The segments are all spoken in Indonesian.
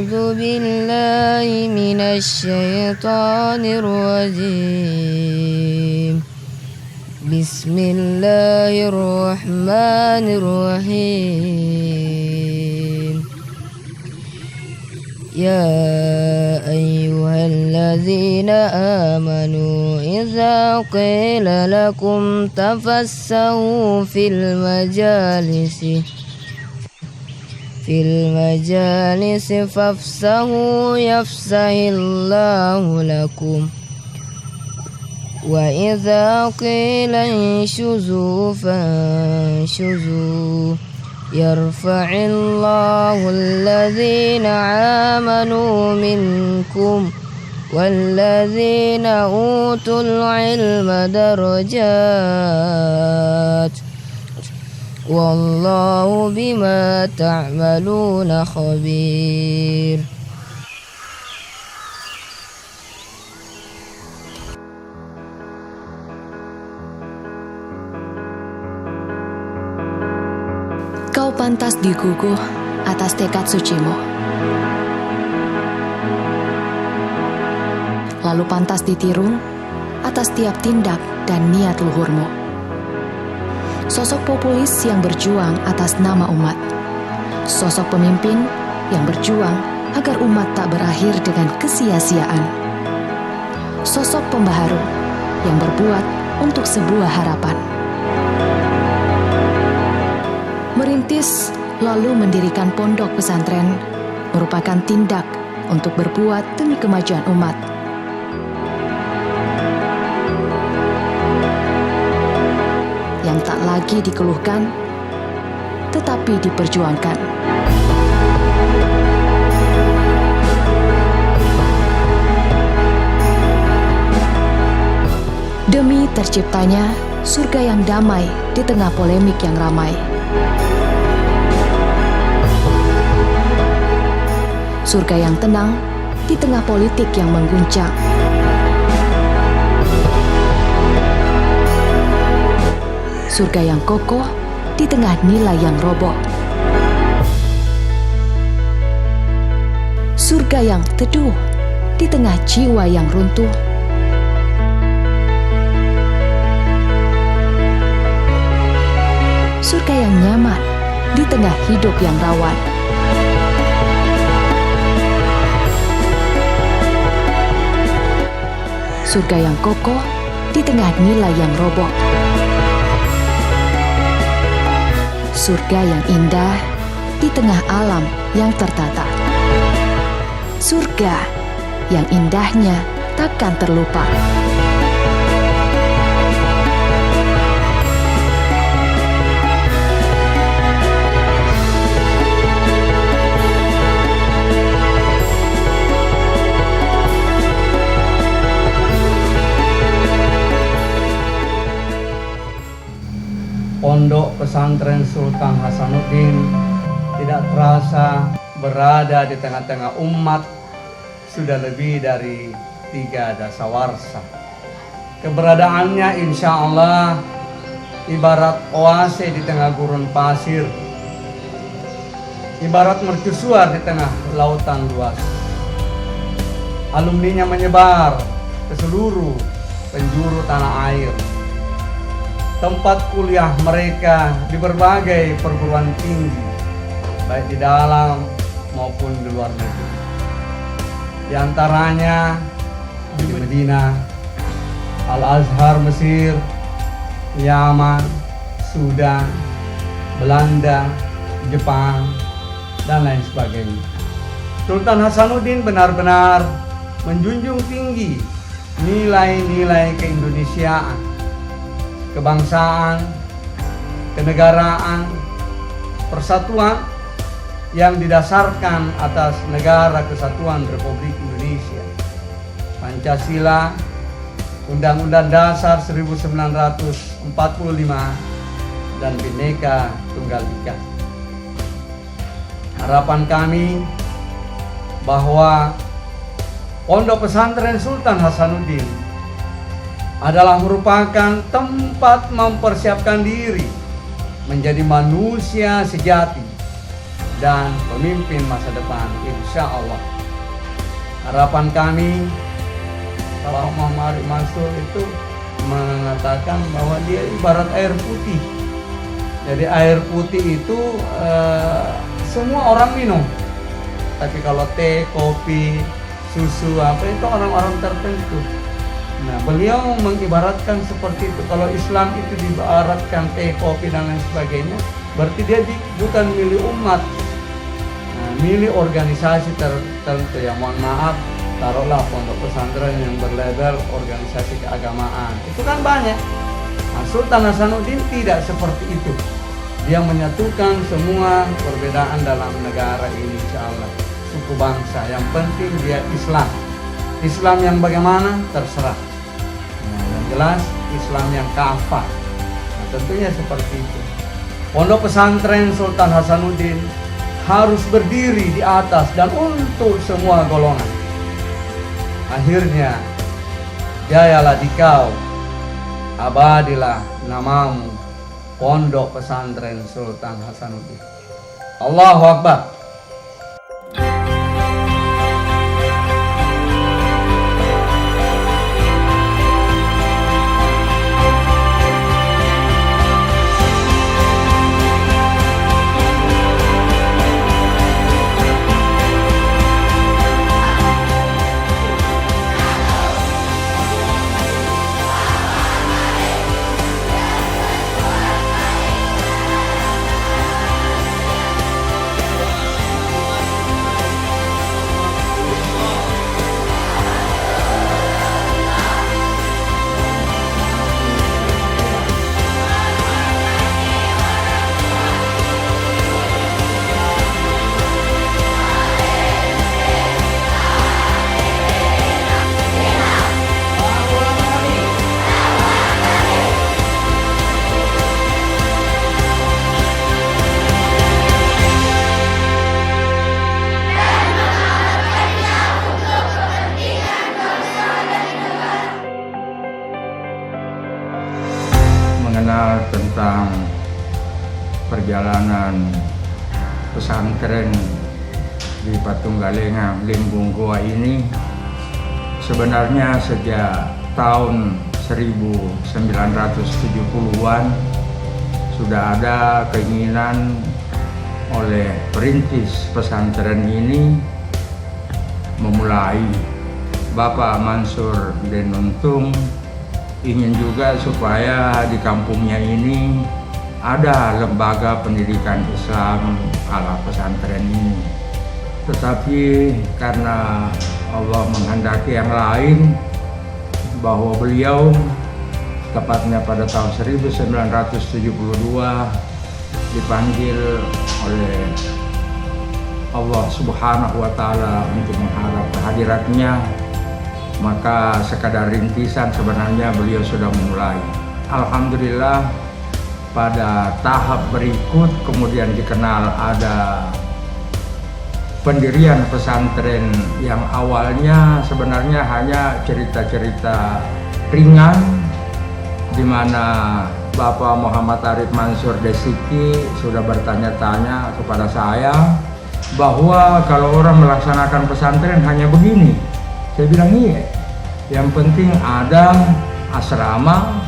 أعوذ بالله من الشيطان الرجيم. بسم الله الرحمن الرحيم. يا أيها الذين آمنوا إذا قيل لكم تفسحوا في المجالس فافسحوا يفسح الله لكم. وإذا قيل انشزوا فانشزوا يرفع الله الذين آمنوا منكم والذين أوتوا العلم درجات والله بما تعملون خبير. Kau pantas diguguh atas tekad sucimu, lalu pantas ditiru atas tiap tindak dan niat luhurmu. Sosok populis yang berjuang atas nama umat, sosok pemimpin yang berjuang agar umat tak berakhir dengan kesia-siaan, sosok pembaharu yang berbuat untuk sebuah harapan. Merintis lalu mendirikan pondok pesantren merupakan tindak untuk berbuat demi kemajuan umat. Yang tak lagi dikeluhkan, tetapi diperjuangkan. Demi terciptanya surga yang damai di tengah polemik yang ramai. Surga yang tenang di tengah politik yang mengguncang. Surga yang kokoh di tengah nilai yang roboh. Surga yang teduh di tengah jiwa yang runtuh. Surga yang nyaman di tengah hidup yang rawan. Surga yang kokoh di tengah nilai yang roboh. Surga yang indah di tengah alam yang tertata. Surga yang indahnya takkan terlupa. Pondok Pesantren Sultan Hasanuddin tidak terasa berada di tengah-tengah umat sudah lebih dari 3 dasawarsa. Keberadaannya insya Allah ibarat oase di tengah gurun pasir, ibarat mercusuar di tengah lautan luas. Alumninya menyebar ke seluruh penjuru tanah air. Tempat kuliah mereka di berbagai perguruan tinggi, baik di dalam maupun di luar negeri. Di antaranya di Medina, Al-Azhar Mesir, Yaman, Sudan, Belanda, Jepang, dan lain sebagainya. Sultan Hasanuddin benar-benar menjunjung tinggi nilai-nilai keindonesiaan, kebangsaan, kenegaraan, persatuan yang didasarkan atas Negara Kesatuan Republik Indonesia, Pancasila, Undang-Undang Dasar 1945, dan Bhinneka Tunggal Ika. Harapan kami bahwa Pondok Pesantren Sultan Hasanuddin adalah merupakan tempat mempersiapkan diri menjadi manusia sejati dan pemimpin masa depan, insya Allah. Harapan kami, Bapak Muhammad Arif Mansur itu mengatakan bahwa dia ibarat air putih. Jadi air putih itu semua orang minum. Tapi kalau teh, kopi, susu apa itu orang-orang tertentu. Nah, beliau mengibaratkan seperti itu. Kalau Islam itu diibaratkan teh, kopi dan lain sebagainya, berarti dia bukan milik umat, milik organisasi tertentu. Ya mohon maaf, taruhlah pondok pesantren yang berlabel organisasi keagamaan. Itu kan banyak. Nah, Sultan Hasanuddin tidak seperti itu. Dia menyatukan semua perbedaan dalam negara ini, insya Allah. Suku bangsa, yang penting dia Islam. Islam yang bagaimana? Terserah. Nah, yang jelas Islam yang kafah. Nah, tentunya seperti itu. Pondok pesantren Sultan Hasanuddin harus berdiri di atas dan untuk semua golongan. Akhirnya, jayalah dikau, abadilah namamu, Pondok Pesantren Sultan Hasanuddin. Allahu Akbar. Mengenal tentang perjalanan pesantren di Patunggalenga, Limbung Goa ini, sebenarnya sejak tahun 1970-an sudah ada keinginan oleh perintis pesantren ini memulai. Bapak Mansur Denuntung ingin juga supaya di kampungnya ini ada lembaga pendidikan Islam ala pesantren ini. Tetapi karena Allah menghendaki yang lain, bahwa beliau tepatnya pada tahun 1972 dipanggil oleh Allah Subhanahu wa Ta'ala untuk mengharap kehadiratnya, maka sekadar rintisan sebenarnya beliau sudah memulai. Alhamdulillah pada tahap berikut kemudian dikenal ada pendirian pesantren yang awalnya sebenarnya hanya cerita-cerita ringan, di mana Bapak Muhammad Arif Mansur Desiki sudah bertanya-tanya kepada saya bahwa kalau orang melaksanakan pesantren hanya begini. Saya bilang iya, yang penting ada asrama,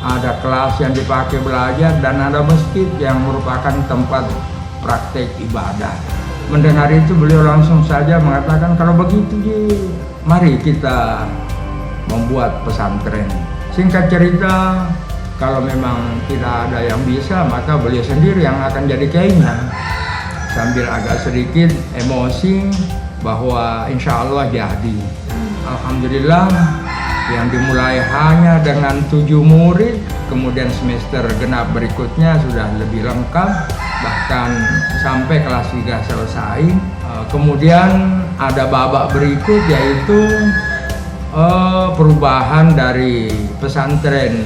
ada kelas yang dipakai belajar, dan ada masjid yang merupakan tempat praktek ibadah. Mendengar itu beliau langsung saja mengatakan, kalau begitu mari kita membuat pesantren. Singkat cerita, kalau memang tidak ada yang bisa, maka beliau sendiri yang akan jadi kiainya. Sambil agak sedikit emosi bahwa insya Allah jadi. Alhamdulillah yang dimulai hanya dengan 7 murid, kemudian semester genap berikutnya sudah lebih lengkap, bahkan sampai kelas 3 selesai. Kemudian ada babak berikut, yaitu perubahan dari pesantren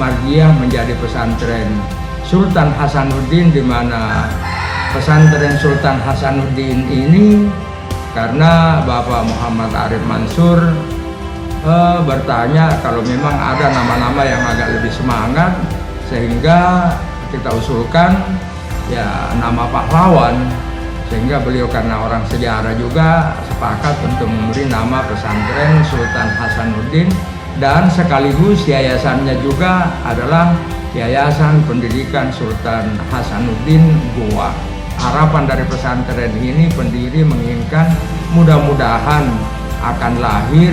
Margiyah menjadi pesantren Sultan Hasanuddin, di mana pesantren Sultan Hasanuddin ini karena Bapak Muhammad Arif Mansur bertanya kalau memang ada nama-nama yang agak lebih semangat, sehingga kita usulkan ya nama pahlawan. Sehingga beliau karena orang sejarah juga sepakat untuk memberi nama pesantren Sultan Hasanuddin, dan sekaligus yayasannya juga adalah Yayasan Pendidikan Sultan Hasanuddin Goa. Harapan dari pesantren ini pendiri menginginkan mudah-mudahan akan lahir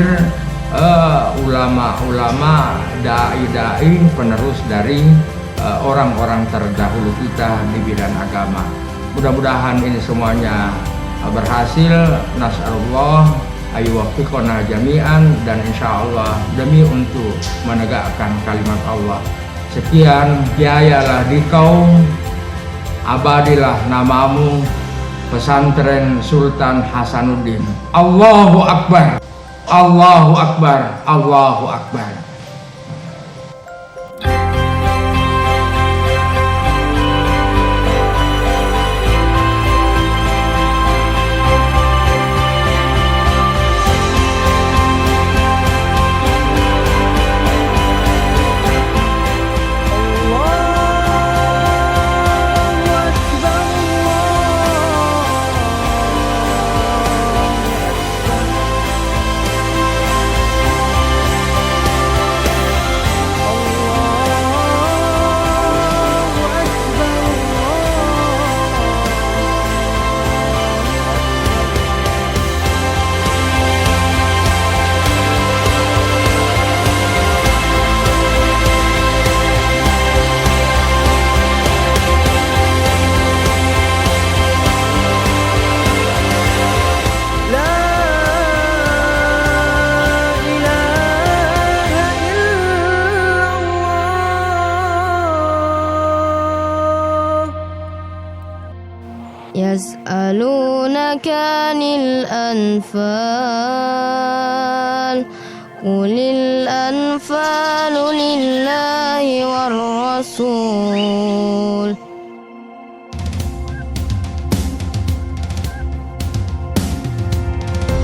ulama-ulama, dai-dai penerus dari orang-orang terdahulu kita di bidang agama. Mudah-mudahan ini semuanya berhasil. Nas'alullah ayyuwaffiqona jami'an, dan insya Allah demi untuk menegakkan kalimat Allah. Sekian, jayalah di kaum, abadilah namamu, pesantren Sultan Hasanuddin. Allahu Akbar, Allahu Akbar, Allahu Akbar. يسألونك عن الأنفال قل الأنفال لله والرسول.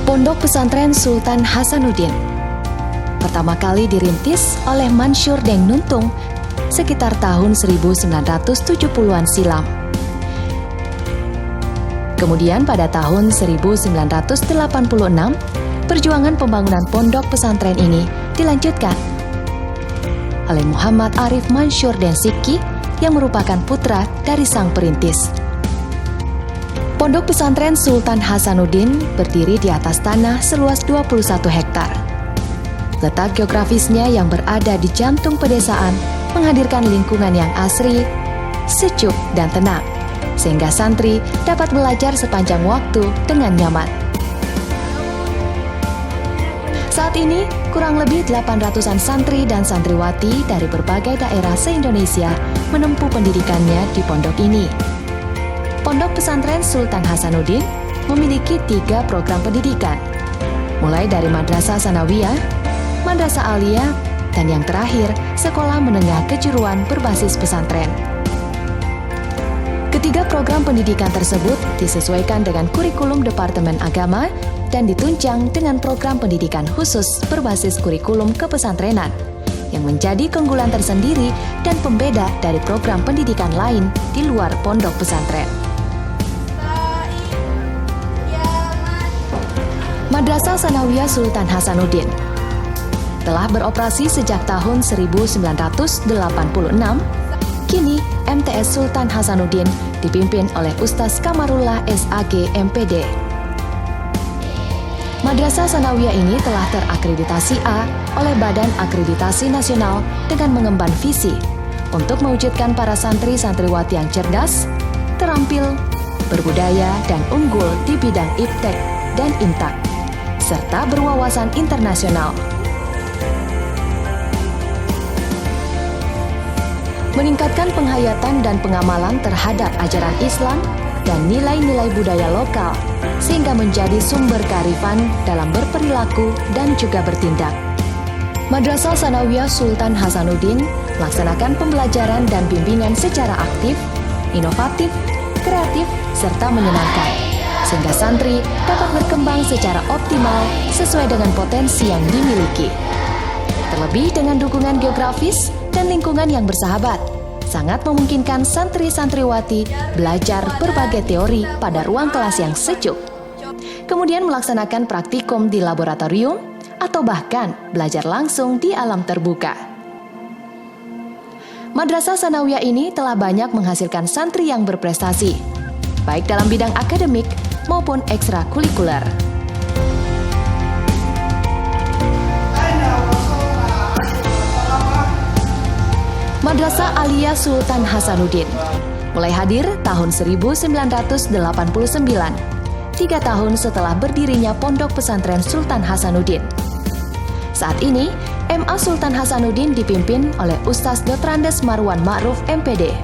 Pondok Pesantren Sultan Hasanuddin pertama kali dirintis oleh Mansur Deng Nuntung sekitar tahun 1970-an silam. Kemudian pada tahun 1986, perjuangan pembangunan pondok pesantren ini dilanjutkan oleh Muhammad Arif Mansur Deng Sikki yang merupakan putra dari sang perintis. Pondok pesantren Sultan Hasanuddin berdiri di atas tanah seluas 21 hektar. Letak geografisnya yang berada di jantung pedesaan menghadirkan lingkungan yang asri, sejuk, dan tenang, sehingga santri dapat belajar sepanjang waktu dengan nyaman. Saat ini, kurang lebih 800-an santri dan santriwati dari berbagai daerah se-Indonesia menempuh pendidikannya di pondok ini. Pondok Pesantren Sultan Hasanuddin memiliki 3 program pendidikan, mulai dari Madrasah Sanawiyah, Madrasah Aliyah, dan yang terakhir, Sekolah Menengah Kejuruan berbasis pesantren. Ketiga program pendidikan tersebut disesuaikan dengan kurikulum Departemen Agama dan ditunjang dengan program pendidikan khusus berbasis kurikulum kepesantrenan yang menjadi keunggulan tersendiri dan pembeda dari program pendidikan lain di luar pondok pesantren. Madrasah Sanawiyah Sultan Hasanuddin telah beroperasi sejak tahun 1986. Kini, MTS Sultan Hasanuddin dipimpin oleh Ustaz Kamarullah SAG MPD. Madrasah Sanawiyah ini telah terakreditasi A oleh Badan Akreditasi Nasional dengan mengemban visi untuk mewujudkan para santri-santriwati yang cerdas, terampil, berbudaya, dan unggul di bidang iptek dan intak, serta berwawasan internasional. Meningkatkan penghayatan dan pengamalan terhadap ajaran Islam dan nilai-nilai budaya lokal, sehingga menjadi sumber kearifan dalam berperilaku dan juga bertindak. Madrasah Sanawiyah Sultan Hasanuddin melaksanakan pembelajaran dan bimbingan secara aktif, inovatif, kreatif, serta menyenangkan, sehingga santri dapat berkembang secara optimal sesuai dengan potensi yang dimiliki. Terlebih dengan dukungan geografis dan lingkungan yang bersahabat, sangat memungkinkan santri-santriwati belajar berbagai teori pada ruang kelas yang sejuk, kemudian melaksanakan praktikum di laboratorium, atau bahkan belajar langsung di alam terbuka. Madrasah Sanawiyah ini telah banyak menghasilkan santri yang berprestasi, baik dalam bidang akademik maupun ekstrakurikuler. Madrasah Aliyah Sultan Hasanuddin mulai hadir tahun 1989, 3 tahun setelah berdirinya Pondok Pesantren Sultan Hasanuddin. Saat ini, MA Sultan Hasanuddin dipimpin oleh Ustaz Dotrandes Marwan Ma'ruf MPD.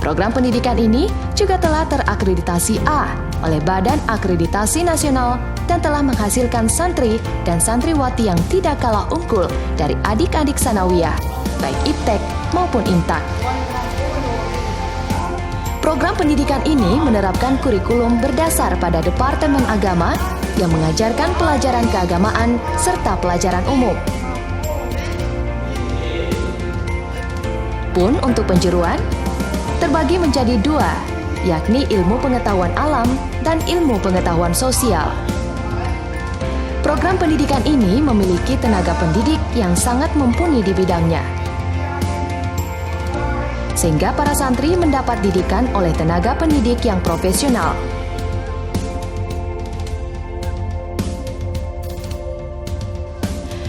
Program pendidikan ini juga telah terakreditasi A oleh Badan Akreditasi Nasional dan telah menghasilkan santri dan santriwati yang tidak kalah unggul dari adik-adik sanawiyah, baik IPTEK maupun IMTAK. Program pendidikan ini menerapkan kurikulum berdasar pada Departemen Agama yang mengajarkan pelajaran keagamaan serta pelajaran umum. Pun untuk penjuruan, terbagi menjadi 2, yakni ilmu pengetahuan alam dan ilmu pengetahuan sosial. Program pendidikan ini memiliki tenaga pendidik yang sangat mumpuni di bidangnya, sehingga para santri mendapat didikan oleh tenaga pendidik yang profesional.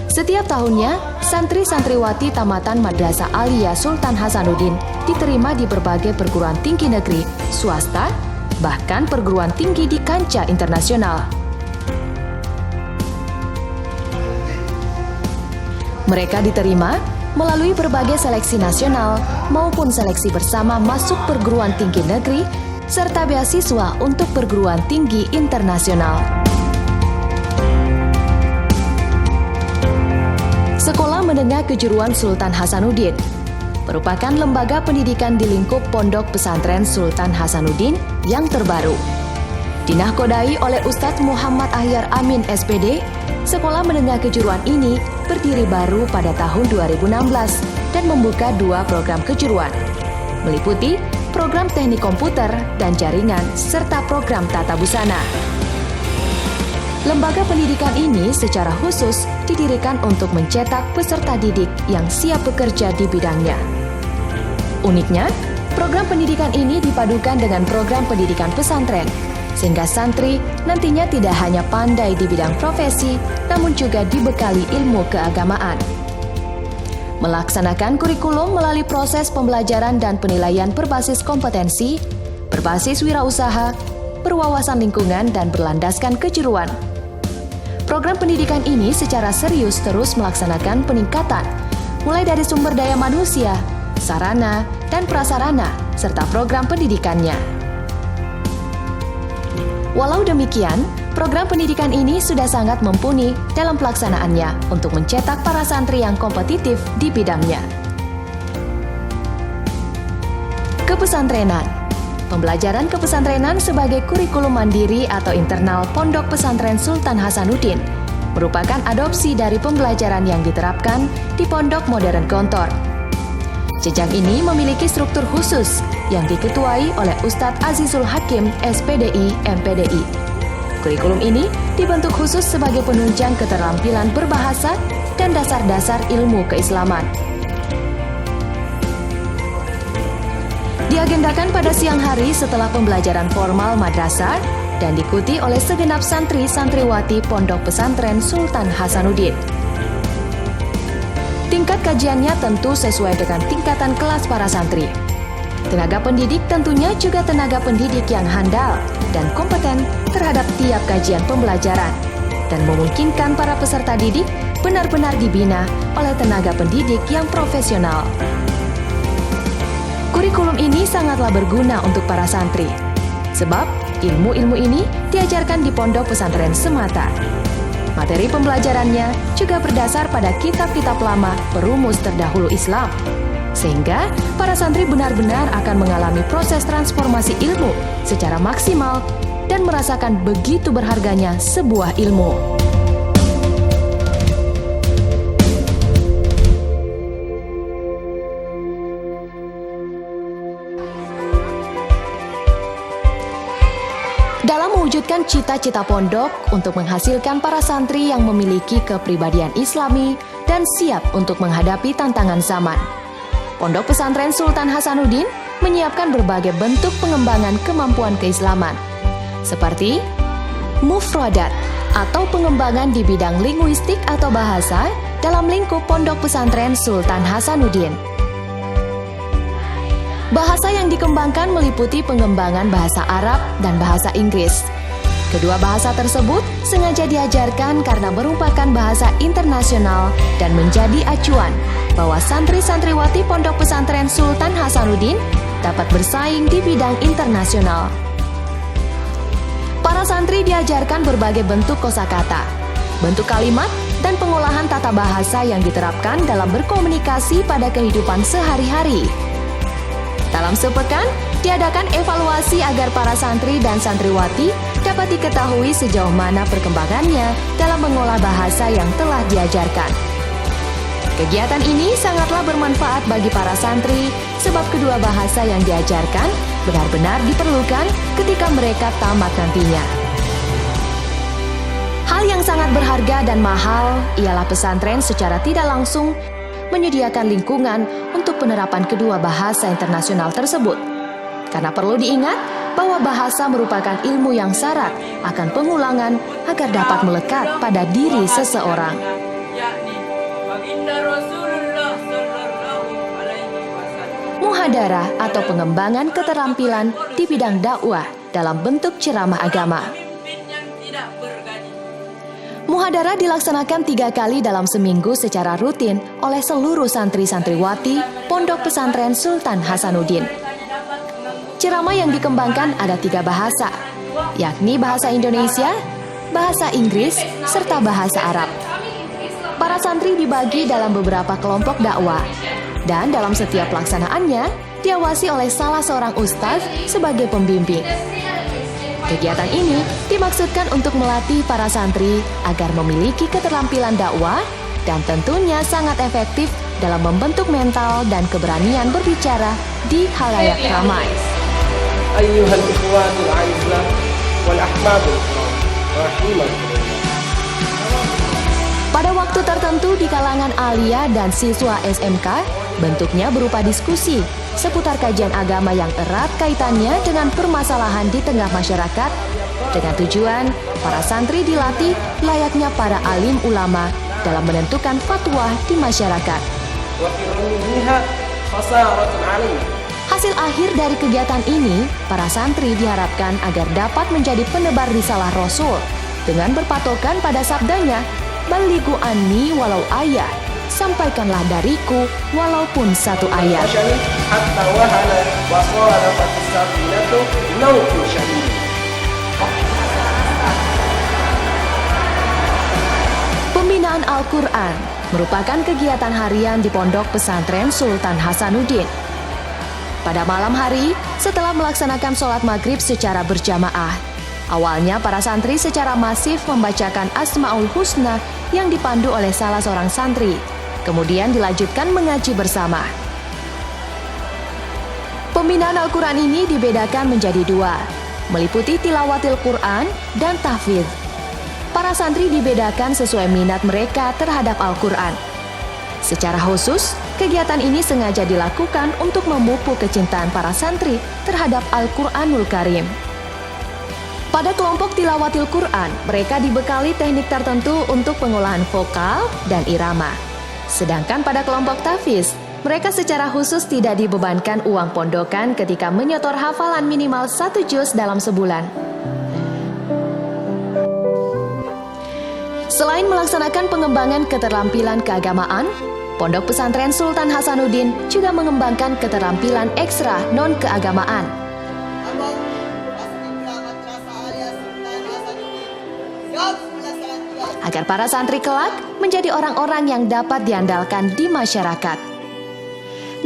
Setiap tahunnya, santri-santriwati tamatan Madrasah Aliyah Sultan Hasanuddin diterima di berbagai perguruan tinggi negeri, swasta, bahkan perguruan tinggi di kancah internasional. Mereka diterima melalui berbagai seleksi nasional maupun seleksi bersama masuk perguruan tinggi negeri serta beasiswa untuk perguruan tinggi internasional. Sekolah Menengah Kejuruan Sultan Hasanuddin merupakan lembaga pendidikan di lingkup Pondok Pesantren Sultan Hasanuddin yang terbaru. Dinahkodai oleh Ustadz Muhammad Ahyar Amin SPD, Sekolah Menengah Kejuruan ini berdiri baru pada tahun 2016 dan membuka 2 program kejuruan, meliputi program teknik komputer dan jaringan serta program tata busana. Lembaga pendidikan ini secara khusus didirikan untuk mencetak peserta didik yang siap bekerja di bidangnya. Uniknya, program pendidikan ini dipadukan dengan program pendidikan pesantren, sehingga santri nantinya tidak hanya pandai di bidang profesi, namun juga dibekali ilmu keagamaan. Melaksanakan kurikulum melalui proses pembelajaran dan penilaian berbasis kompetensi, berbasis wirausaha, berwawasan lingkungan, dan berlandaskan kejuruan. Program pendidikan ini secara serius terus melaksanakan peningkatan, mulai dari sumber daya manusia, sarana, dan prasarana, serta program pendidikannya. Walau demikian, program pendidikan ini sudah sangat mumpuni dalam pelaksanaannya untuk mencetak para santri yang kompetitif di bidangnya. Kepesantrenan. Pembelajaran kepesantrenan sebagai kurikulum mandiri atau internal Pondok Pesantren Sultan Hasanuddin merupakan adopsi dari pembelajaran yang diterapkan di Pondok Modern Gontor. Jenjang ini memiliki struktur khusus yang diketuai oleh Ustadz Azizul Hakim SPDI MPDI. Kurikulum ini dibentuk khusus sebagai penunjang keterampilan berbahasa dan dasar-dasar ilmu keislaman. Diagendakan pada siang hari setelah pembelajaran formal madrasah dan diikuti oleh segenap santri-santriwati Pondok Pesantren Sultan Hasanuddin. Tingkat kajiannya tentu sesuai dengan tingkatan kelas para santri. Tenaga pendidik tentunya juga tenaga pendidik yang handal dan kompeten terhadap tiap kajian pembelajaran dan memungkinkan para peserta didik benar-benar dibina oleh tenaga pendidik yang profesional. Kurikulum ini sangatlah berguna untuk para santri, sebab ilmu-ilmu ini diajarkan di pondok pesantren semata. Materi pembelajarannya juga berdasar pada kitab-kitab lama perumus terdahulu Islam, sehingga para santri benar-benar akan mengalami proses transformasi ilmu secara maksimal dan merasakan begitu berharganya sebuah ilmu. mewujudkan cita-cita pondok untuk menghasilkan para santri yang memiliki kepribadian Islami dan siap untuk menghadapi tantangan zaman. Pondok Pesantren Sultan Hasanuddin menyiapkan berbagai bentuk pengembangan kemampuan keislaman, seperti mufradat atau pengembangan di bidang linguistik atau bahasa dalam lingkup Pondok Pesantren Sultan Hasanuddin. Bahasa yang dikembangkan meliputi pengembangan bahasa Arab dan bahasa Inggris. Kedua bahasa tersebut sengaja diajarkan karena merupakan bahasa internasional dan menjadi acuan bahwa santri-santriwati Pondok Pesantren Sultan Hasanuddin dapat bersaing di bidang internasional. Para santri diajarkan berbagai bentuk kosakata, bentuk kalimat, dan pengolahan tata bahasa yang diterapkan dalam berkomunikasi pada kehidupan sehari-hari. Dalam sepekan, diadakan evaluasi agar para santri dan santriwati dapat diketahui sejauh mana perkembangannya dalam mengolah bahasa yang telah diajarkan. Kegiatan ini sangatlah bermanfaat bagi para santri sebab kedua bahasa yang diajarkan benar-benar diperlukan ketika mereka tamat nantinya. Hal yang sangat berharga dan mahal ialah pesantren secara tidak langsung menyediakan lingkungan untuk penerapan kedua bahasa internasional tersebut. Karena perlu diingat bahwa bahasa merupakan ilmu yang syarat akan pengulangan agar dapat melekat pada diri seseorang. Muhadarah atau pengembangan keterampilan di bidang dakwah dalam bentuk ceramah agama. Muhadarah dilaksanakan 3 kali dalam seminggu secara rutin oleh seluruh santri-santriwati Pondok Pesantren Sultan Hasanuddin. Ceramah yang dikembangkan ada 3 bahasa, yakni bahasa Indonesia, bahasa Inggris, serta bahasa Arab. Para santri dibagi dalam beberapa kelompok dakwah, dan dalam setiap pelaksanaannya diawasi oleh salah seorang ustaz sebagai pembimbing. Kegiatan ini dimaksudkan untuk melatih para santri agar memiliki keterampilan dakwah dan tentunya sangat efektif dalam membentuk mental dan keberanian berbicara di khalayak ramai. Ayyuhal ikhwatul a'izzah wal ahbabul rahimakumullah. Pada waktu tertentu di kalangan alia dan siswa SMK, bentuknya berupa diskusi seputar kajian agama yang erat kaitannya dengan permasalahan di tengah masyarakat, dengan tujuan para santri dilatih layaknya para alim ulama dalam menentukan fatwa di masyarakat. Hasil akhir dari kegiatan ini, para santri diharapkan agar dapat menjadi penebar risalah Rasul dengan berpatokan pada sabdanya, "Balighu anni walau ayat." Sampaikanlah dariku walaupun 1 ayat. Pembinaan Al-Quran merupakan kegiatan harian di Pondok Pesantren Sultan Hasanuddin. Pada malam hari, setelah melaksanakan sholat maghrib secara berjamaah, awalnya para santri secara masif membacakan Asmaul Husna yang dipandu oleh salah seorang santri. Kemudian dilanjutkan mengaji bersama. Pembinaan Al-Quran ini dibedakan menjadi 2, meliputi tilawatil Quran dan tahfidz. Para santri dibedakan sesuai minat mereka terhadap Al-Quran. Secara khusus, kegiatan ini sengaja dilakukan untuk memupuk kecintaan para santri terhadap Al-Quranul Karim. Pada kelompok tilawatil Quran, mereka dibekali teknik tertentu untuk pengolahan vokal dan irama. Sedangkan pada kelompok tahfidz, mereka secara khusus tidak dibebankan uang pondokan ketika menyetor hafalan minimal 1 juz dalam sebulan. Selain melaksanakan pengembangan keterampilan keagamaan, Pondok Pesantren Sultan Hasanuddin juga mengembangkan keterampilan ekstra non-keagamaan. Agar para santri kelak menjadi orang-orang yang dapat diandalkan di masyarakat.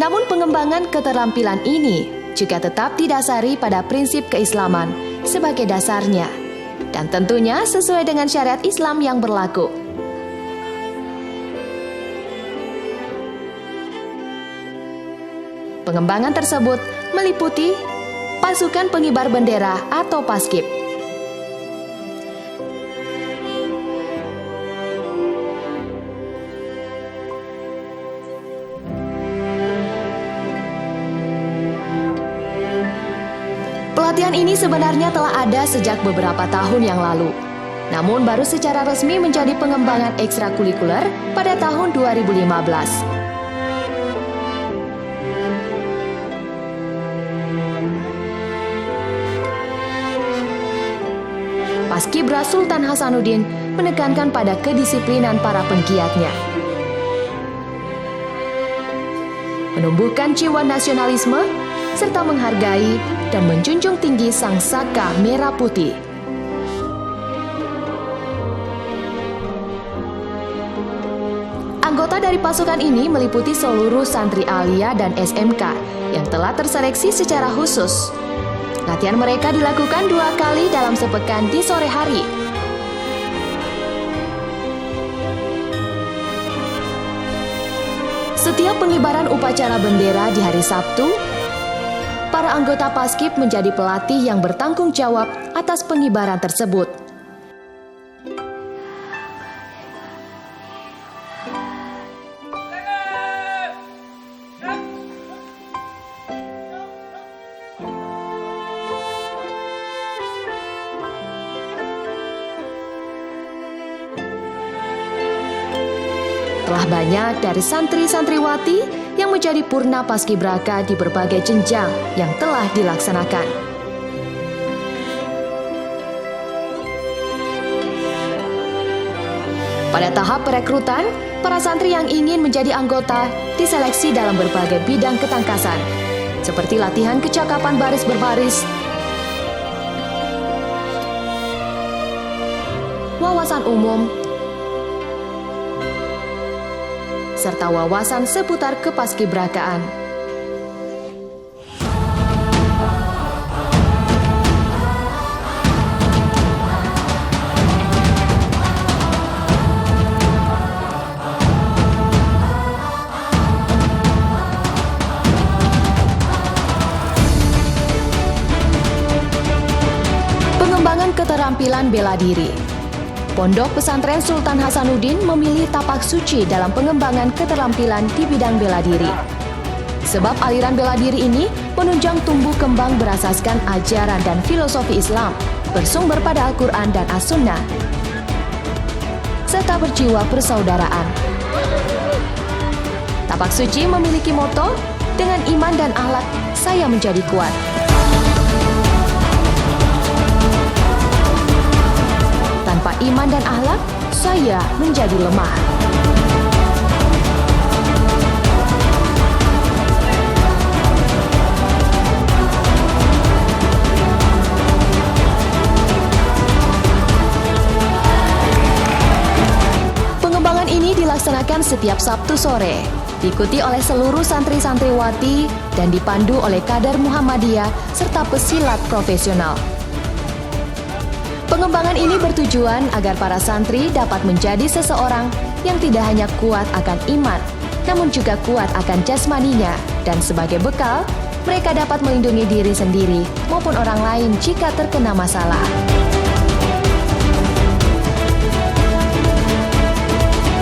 Namun pengembangan keterampilan ini juga tetap didasari pada prinsip keislaman sebagai dasarnya, dan tentunya sesuai dengan syariat Islam yang berlaku. Pengembangan tersebut meliputi pasukan pengibar bendera atau paskib, Latihan ini sebenarnya telah ada sejak beberapa tahun yang lalu. Namun baru secara resmi menjadi pengembangan ekstrakurikuler pada tahun 2015. Paskibra Sultan Hasanuddin menekankan pada kedisiplinan para penggiatnya. Menumbuhkan jiwa nasionalisme, serta menghargai dan menjunjung tinggi sang saka merah putih. Anggota dari pasukan ini meliputi seluruh santri alia dan SMK yang telah terseleksi secara khusus. Latihan mereka dilakukan 2 kali dalam sepekan di sore hari. Setiap pengibaran upacara bendera di hari Sabtu, para anggota Paskib menjadi pelatih yang bertanggung jawab atas pengibaran tersebut. Telah banyak dari santri-santriwati yang menjadi purna paskibraka di berbagai jenjang yang telah dilaksanakan. Pada tahap perekrutan, para santri yang ingin menjadi anggota diseleksi dalam berbagai bidang ketangkasan, seperti latihan kecakapan baris berbaris, wawasan umum, serta wawasan seputar kepaskibrakaan. Pengembangan keterampilan bela diri. Pondok Pesantren Sultan Hasanuddin memilih tapak suci dalam pengembangan keterampilan di bidang bela diri. Sebab aliran bela diri ini menunjang tumbuh kembang berasaskan ajaran dan filosofi Islam, bersumber pada Al-Quran dan As-Sunnah, serta berjiwa persaudaraan. Tapak suci memiliki moto, dengan iman dan akhlak, saya menjadi kuat. Tanpa iman dan akhlak, saya menjadi lemah. Pengembangan ini dilaksanakan setiap Sabtu sore, diikuti oleh seluruh santri-santriwati dan dipandu oleh kader Muhammadiyah serta pesilat profesional. Pengembangan ini bertujuan agar para santri dapat menjadi seseorang yang tidak hanya kuat akan iman, namun juga kuat akan jasmaninya, dan sebagai bekal, mereka dapat melindungi diri sendiri maupun orang lain jika terkena masalah.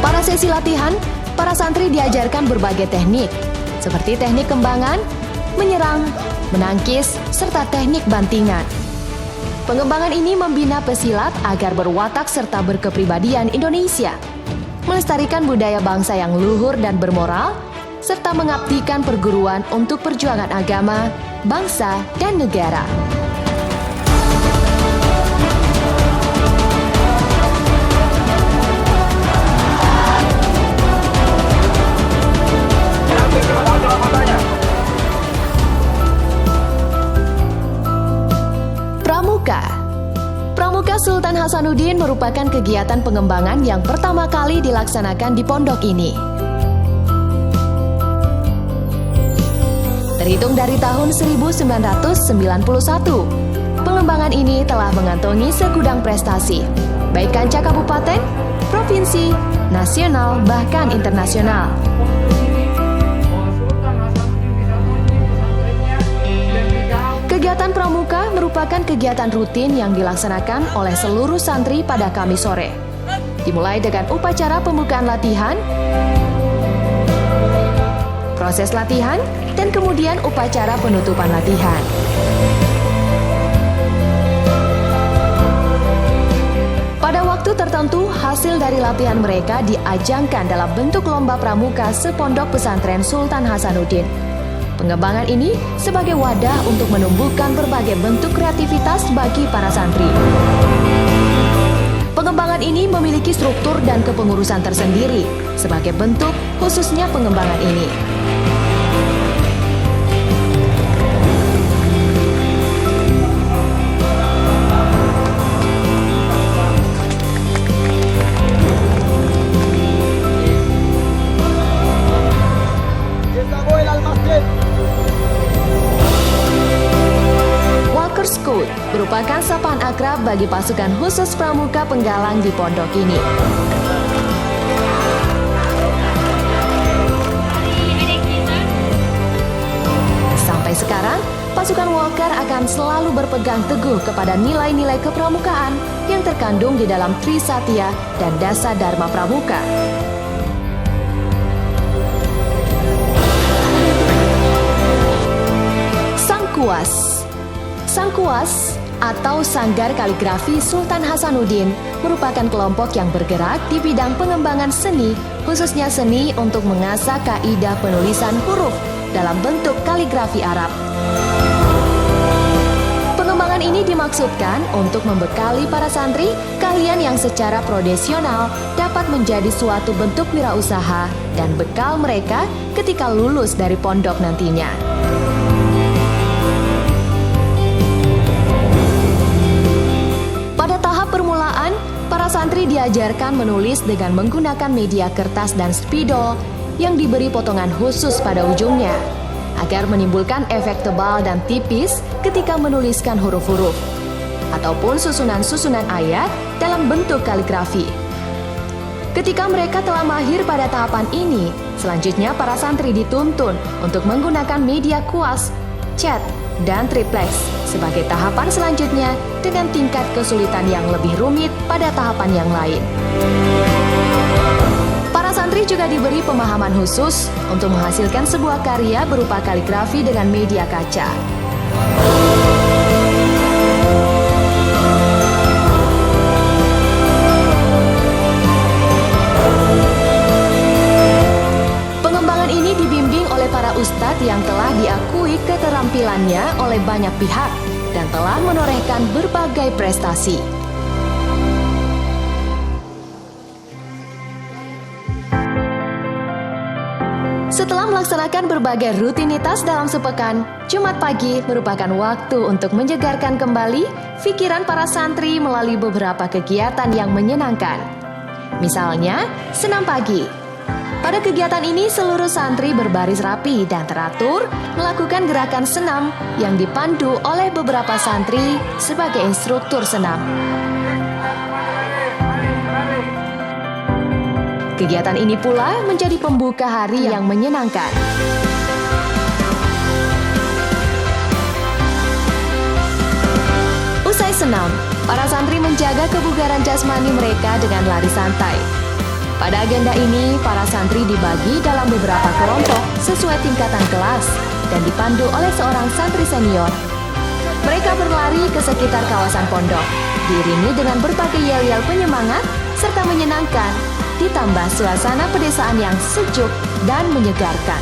Pada sesi latihan, para santri diajarkan berbagai teknik, seperti teknik kembangan, menyerang, menangkis, serta teknik bantingan. Pengembangan ini membina pesilat agar berwatak serta berkepribadian Indonesia, melestarikan budaya bangsa yang luhur dan bermoral, serta mengabdikan perguruan untuk perjuangan agama, bangsa, dan negara. Pramuka Sultan Hasanuddin merupakan kegiatan pengembangan yang pertama kali dilaksanakan di pondok ini. Terhitung dari tahun 1991, pengembangan ini telah mengantongi segudang prestasi, baik kancah kabupaten, provinsi, nasional, bahkan internasional. Kegiatan pramuka merupakan kegiatan rutin yang dilaksanakan oleh seluruh santri pada Kamis sore. Dimulai dengan upacara pembukaan latihan, proses latihan, dan kemudian upacara penutupan latihan. waktu tertentu, hasil dari latihan mereka diajangkan dalam bentuk lomba pramuka sepondok pesantren Sultan Hasanuddin. Pengembangan ini sebagai wadah untuk menumbuhkan berbagai bentuk kreativitas bagi para santri. Pengembangan ini memiliki struktur dan kepengurusan tersendiri sebagai bentuk khususnya pengembangan ini. Walker's Code merupakan sapaan akrab bagi pasukan khusus pramuka penggalang di pondok ini. Sampai sekarang, pasukan Walker akan selalu berpegang teguh kepada nilai-nilai kepramukaan yang terkandung di dalam Trisatya dan Dasa Dharma Pramuka. Sang Kuas atau Sanggar Kaligrafi Sultan Hasanuddin merupakan kelompok yang bergerak di bidang pengembangan seni, khususnya seni untuk mengasah kaidah penulisan huruf dalam bentuk kaligrafi Arab. Pengembangan ini dimaksudkan untuk membekali para santri keahlian yang secara profesional dapat menjadi suatu bentuk wirausaha dan bekal mereka ketika lulus dari pondok nantinya. Pada tahap permulaan, para santri diajarkan menulis dengan menggunakan media kertas dan spidol yang diberi potongan khusus pada ujungnya, agar menimbulkan efek tebal dan tipis ketika menuliskan huruf-huruf, ataupun susunan-susunan ayat dalam bentuk kaligrafi. Ketika mereka telah mahir pada tahapan ini, selanjutnya para santri dituntun untuk menggunakan media kuas, cat, dan triplex sebagai tahapan selanjutnya dengan tingkat kesulitan yang lebih rumit pada tahapan yang lain. Para santri juga diberi pemahaman khusus untuk menghasilkan sebuah karya berupa kaligrafi dengan media kaca. Pengembangan ini dibimbing oleh para ustadz yang telah diakui keterampilannya oleh banyak pihak dan telah menorehkan berbagai prestasi. Setelah melaksanakan berbagai rutinitas dalam sepekan, Jumat pagi merupakan waktu untuk menyegarkan kembali pikiran para santri melalui beberapa kegiatan yang menyenangkan. Misalnya, senam pagi. Pada kegiatan ini, seluruh santri berbaris rapi dan teratur melakukan gerakan senam yang dipandu oleh beberapa santri sebagai instruktur senam. Kegiatan ini pula menjadi pembuka hari yang menyenangkan. Usai senam, para santri menjaga kebugaran jasmani mereka dengan lari santai. Pada agenda ini, para santri dibagi dalam beberapa kelompok sesuai tingkatan kelas dan dipandu oleh seorang santri senior. Mereka berlari ke sekitar kawasan pondok, diiringi dengan berbagai yel-yel penyemangat serta menyenangkan, ditambah suasana pedesaan yang sejuk dan menyegarkan.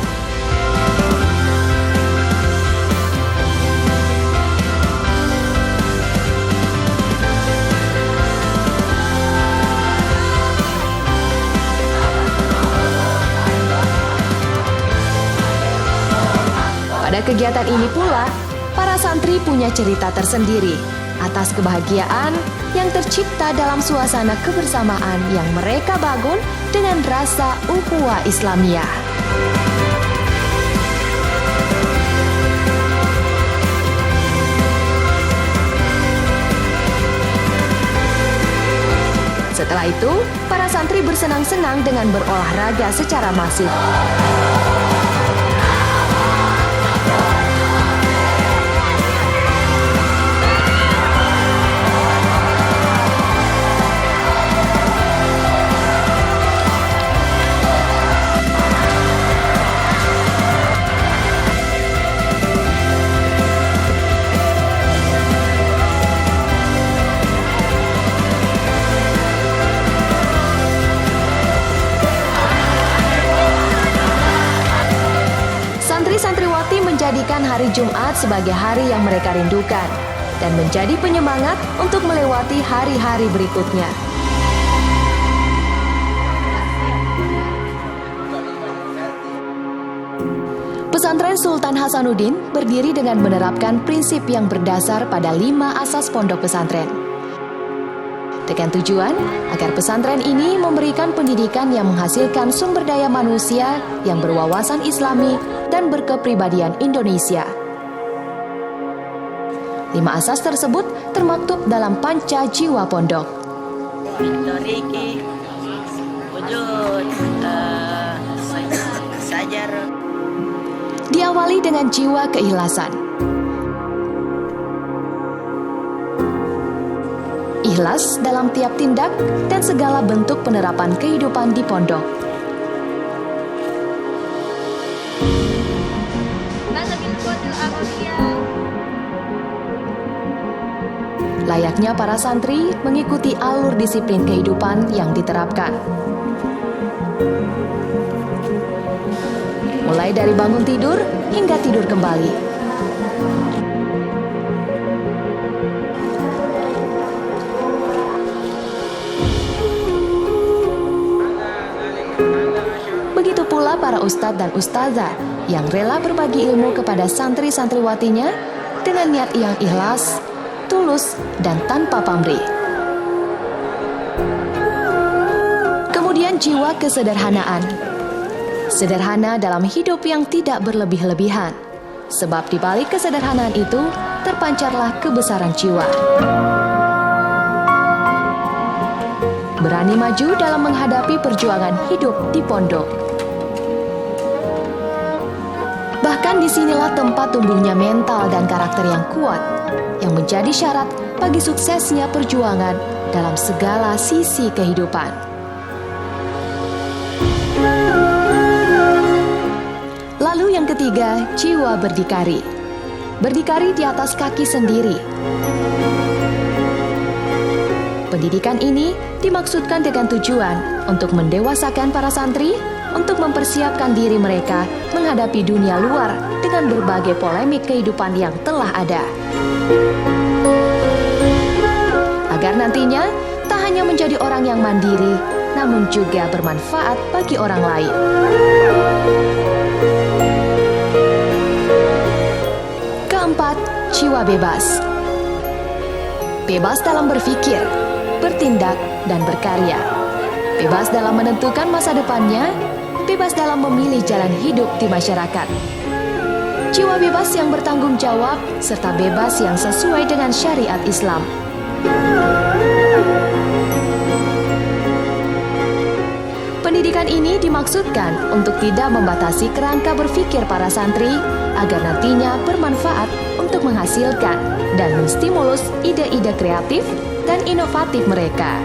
Pada kegiatan ini pula, para santri punya cerita tersendiri atas kebahagiaan yang tercipta dalam suasana kebersamaan yang mereka bangun dengan rasa ukhuwah Islamiyah. Setelah itu, para santri bersenang-senang dengan berolahraga secara masif. menjadikan hari Jumat sebagai hari yang mereka rindukan dan menjadi penyemangat untuk melewati hari-hari berikutnya. Pesantren Sultan Hasanuddin berdiri dengan menerapkan prinsip yang berdasar pada 5 asas pondok pesantren. Dengan tujuan agar pesantren ini memberikan pendidikan yang menghasilkan sumber daya manusia yang berwawasan Islami dan berkepribadian Indonesia. 5 asas tersebut termaktub dalam Panca Jiwa Pondok. Diawali dengan jiwa keikhlasan. Ikhlas dalam tiap tindak dan segala bentuk penerapan kehidupan di pondok. Layaknya para santri mengikuti alur disiplin kehidupan yang diterapkan. Mulai dari bangun tidur hingga tidur kembali. Begitu pula para ustadz dan ustazah yang rela berbagi ilmu kepada santri-santriwatinya dengan niat yang ikhlas, tulus, dan tanpa pamrih. Kemudian jiwa kesederhanaan. Sederhana dalam hidup yang tidak berlebih-lebihan, sebab di balik kesederhanaan itu terpancarlah kebesaran jiwa. Berani maju dalam menghadapi perjuangan hidup di pondok. Bahkan disinilah tempat tumbuhnya mental dan karakter yang kuat, yang menjadi syarat bagi suksesnya perjuangan dalam segala sisi kehidupan. Lalu yang ketiga, jiwa berdikari. Berdikari di atas kaki sendiri. Pendidikan ini dimaksudkan dengan tujuan untuk mendewasakan para santri untuk mempersiapkan diri mereka menghadapi dunia luar dengan berbagai polemik kehidupan yang telah ada. Agar nantinya tak hanya menjadi orang yang mandiri, namun juga bermanfaat bagi orang lain. Keempat, jiwa bebas. Bebas dalam berpikir, bertindak, dan berkarya. Bebas dalam menentukan masa depannya, bebas dalam memilih jalan hidup di masyarakat. Jiwa bebas yang bertanggung jawab, serta bebas yang sesuai dengan syariat Islam. Pendidikan ini dimaksudkan untuk tidak membatasi kerangka berpikir para santri agar nantinya bermanfaat untuk menghasilkan dan menstimulus ide-ide kreatif dan inovatif mereka.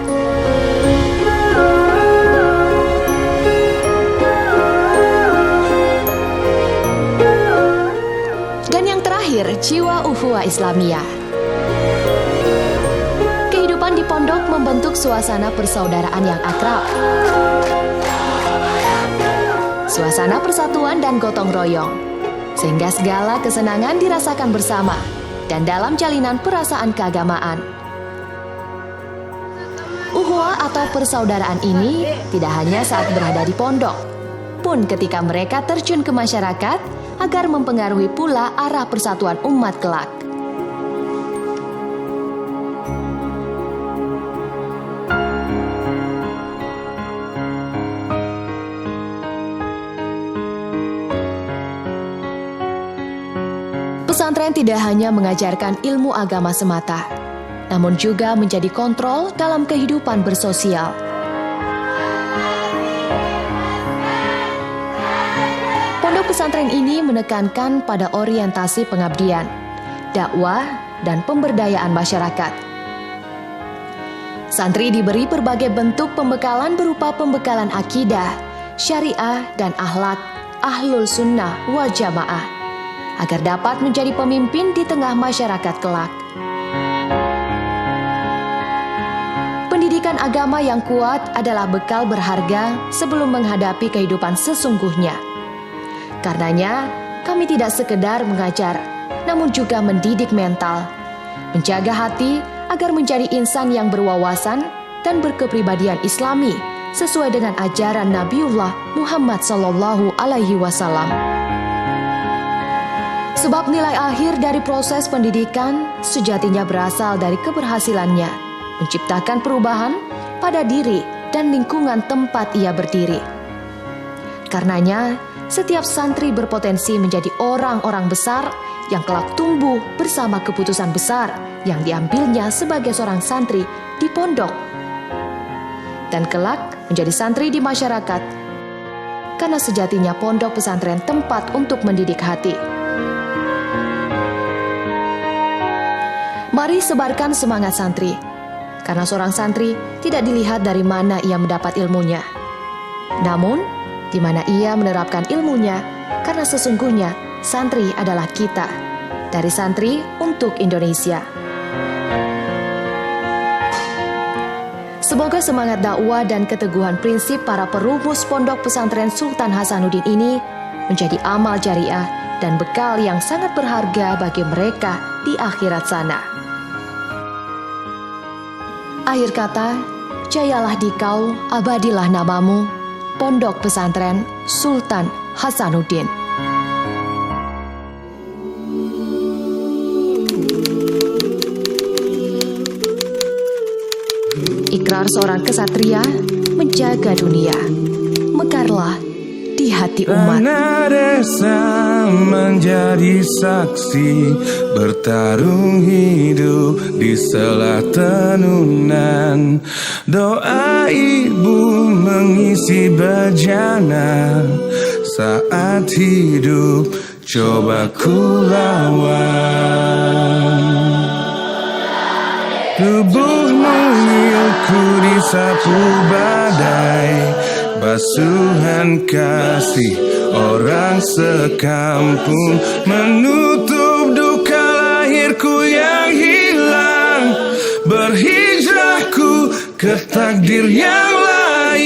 Dan yang terakhir, jiwa ukhuwah Islamiyah. Kehidupan di pondok membentuk suasana persaudaraan yang akrab. Suasana persatuan dan gotong royong, sehingga segala kesenangan dirasakan bersama dan dalam jalinan perasaan keagamaan. Ukhuwah atau persaudaraan ini tidak hanya saat berada di pondok, pun ketika mereka terjun ke masyarakat agar mempengaruhi pula arah persatuan umat kelak. Pesantren tidak hanya mengajarkan ilmu agama semata, namun juga menjadi kontrol dalam kehidupan bersosial. Pondok pesantren ini menekankan pada orientasi pengabdian, dakwah, dan pemberdayaan masyarakat. Santri diberi berbagai bentuk pembekalan berupa pembekalan akidah, syariah, dan akhlak ahlul sunnah wal jamaah, agar dapat menjadi pemimpin di tengah masyarakat kelak. Pendidikan agama yang kuat adalah bekal berharga sebelum menghadapi kehidupan sesungguhnya. Karenanya, kami tidak sekedar mengajar, namun juga mendidik mental, menjaga hati agar menjadi insan yang berwawasan dan berkepribadian Islami sesuai dengan ajaran Nabiullah Muhammad SAW. Sebab nilai akhir dari proses pendidikan sejatinya berasal dari keberhasilannya menciptakan perubahan pada diri dan lingkungan tempat ia berdiri. Karenanya, setiap santri berpotensi menjadi orang-orang besar yang kelak tumbuh bersama keputusan besar yang diambilnya sebagai seorang santri di pondok, dan kelak menjadi santri di masyarakat, karena sejatinya pondok pesantren tempat untuk mendidik hati. Mari sebarkan semangat santri, karena seorang santri tidak dilihat dari mana ia mendapat ilmunya, namun di mana ia menerapkan ilmunya, karena sesungguhnya santri adalah kita, dari santri untuk Indonesia. Semoga semangat dakwah dan keteguhan prinsip para perumus pondok pesantren Sultan Hasanuddin ini menjadi amal jariah dan bekal yang sangat berharga bagi mereka di akhirat sana. Akhir kata, jayalah dikau, abadilah namamu, Pondok Pesantren Sultan Hasanuddin. Ikrar seorang kesatria menjaga dunia, mekarlah di hati umat. Tanah desa menjadi saksi, bertarung hidup di sela tenunan. Doa ibu mengisi bejana, saat hidup coba ku lawan. Tubuhmu ku disapu badai, basuhan kasih orang sekampung, menutup duka lahirku yang hilang, berhijrahku ke takdir yang lain.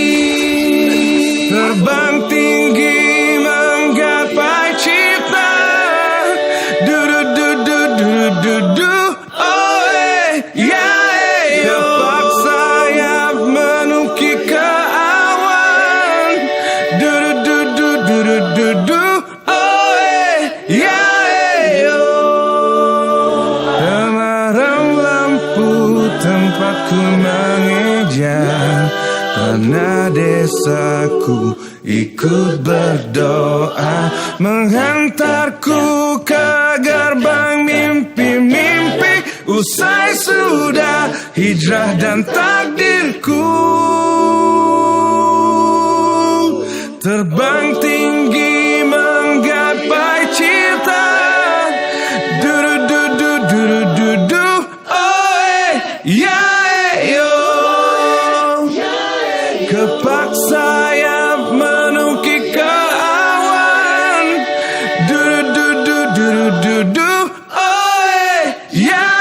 Terbang tinggi menggapai cita, du-du-du-du-du-du-du, oh ya. Tempatku mengejar, tanah desaku ikut berdoa, menghantarku ke gerbang mimpi-mimpi. Usai sudah hijrah dan takdirku, terbang tinggi menggapai cita, du-du-du-du-du-du-du, ya yo, kepaksa sayap menukik ke awan, du-du-du-du-du-du, ya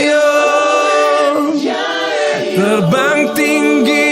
yo, terbang tinggi